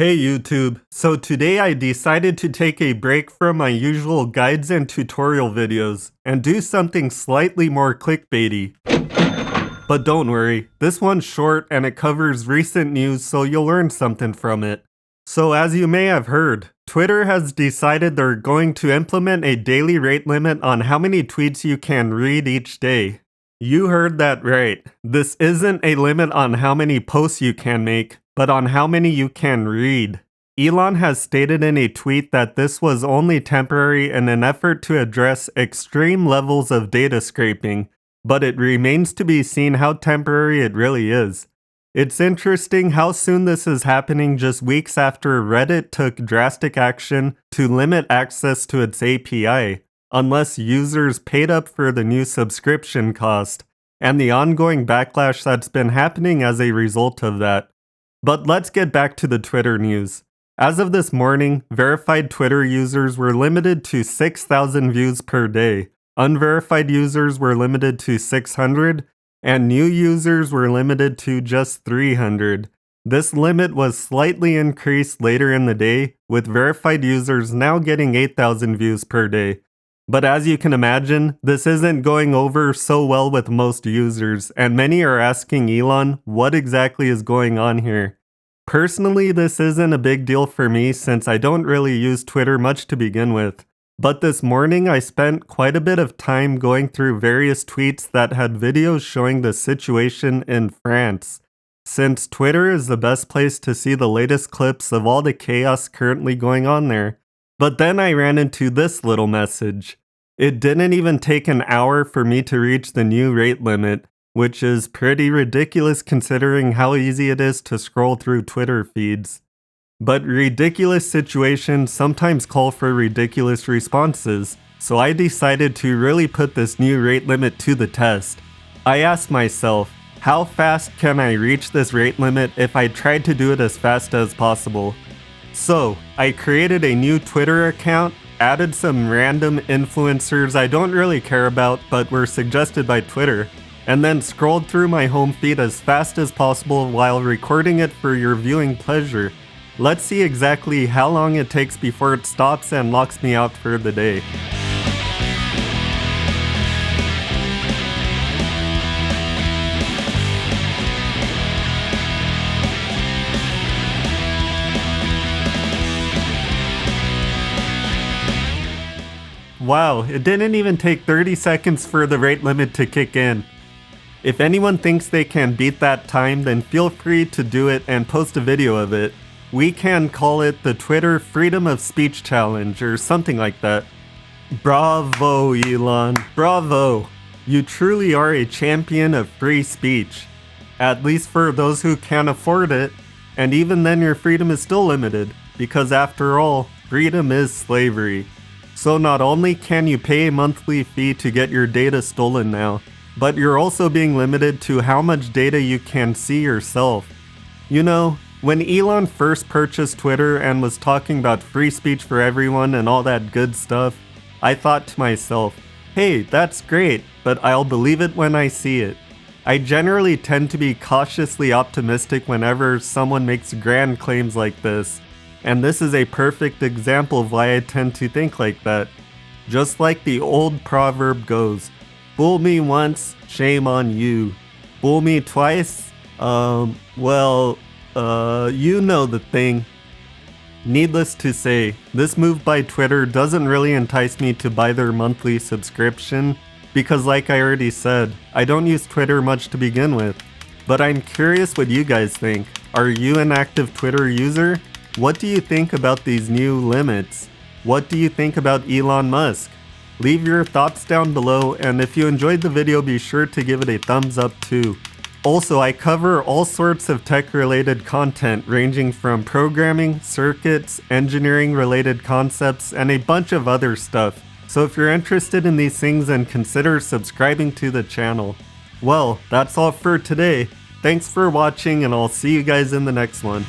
Hey YouTube, so today I decided to take a break from my usual guides and tutorial videos and do something slightly more clickbaity. But don't worry, this one's short and it covers recent news so you'll learn something from it. So as you may have heard, Twitter has decided they're going to implement a daily rate limit on how many tweets you can read each day. You heard that right. This isn't a limit on how many posts you can make, but on how many you can read. Elon has stated in a tweet that this was only temporary in an effort to address extreme levels of data scraping, but it remains to be seen how temporary it really is. It's interesting how soon this is happening just weeks after Reddit took drastic action to limit access to its API, unless users paid up for the new subscription cost, and the ongoing backlash that's been happening as a result of that. But let's get back to the Twitter news. As of this morning, verified Twitter users were limited to 6,000 views per day, unverified users were limited to 600, and new users were limited to just 300. This limit was slightly increased later in the day, with verified users now getting 8,000 views per day. But as you can imagine, this isn't going over so well with most users, and many are asking Elon what exactly is going on here. Personally, this isn't a big deal for me since I don't really use Twitter much to begin with. But this morning I spent quite a bit of time going through various tweets that had videos showing the situation in France, since Twitter is the best place to see the latest clips of all the chaos currently going on there. But then I ran into this little message. It didn't even take an hour for me to reach the new rate limit, which is pretty ridiculous considering how easy it is to scroll through Twitter feeds. But ridiculous situations sometimes call for ridiculous responses, so I decided to really put this new rate limit to the test. I asked myself, how fast can I reach this rate limit if I tried to do it as fast as possible? So, I created a new Twitter account, added some random influencers I don't really care about but were suggested by Twitter, and then scrolled through my home feed as fast as possible while recording it for your viewing pleasure. Let's see exactly how long it takes before it stops and locks me out for the day. Wow, it didn't even take 30 seconds for the rate limit to kick in. If anyone thinks they can beat that time, then feel free to do it and post a video of it. We can call it the Twitter Freedom of Speech Challenge or something like that. Bravo, Elon, bravo. You truly are a champion of free speech. At least for those who can't afford it, and even then your freedom is still limited, because after all, freedom is slavery. So not only can you pay a monthly fee to get your data stolen now, but you're also being limited to how much data you can see yourself. You know, when Elon first purchased Twitter and was talking about free speech for everyone and all that good stuff, I thought to myself, hey, that's great, but I'll believe it when I see it. I generally tend to be cautiously optimistic whenever someone makes grand claims like this. And this is a perfect example of why I tend to think like that. Just like the old proverb goes, fool me once, shame on you. Fool me twice? You know the thing. Needless to say, this move by Twitter doesn't really entice me to buy their monthly subscription, because like I already said, I don't use Twitter much to begin with. But I'm curious what you guys think. Are you an active Twitter user? What do you think about these new limits? What do you think about Elon Musk? Leave your thoughts down below, and if you enjoyed the video, be sure to give it a thumbs up too. Also, I cover all sorts of tech-related content ranging from programming, circuits, engineering-related concepts, and a bunch of other stuff. So if you're interested in these things, then consider subscribing to the channel. Well, that's all for today. Thanks for watching, and I'll see you guys in the next one.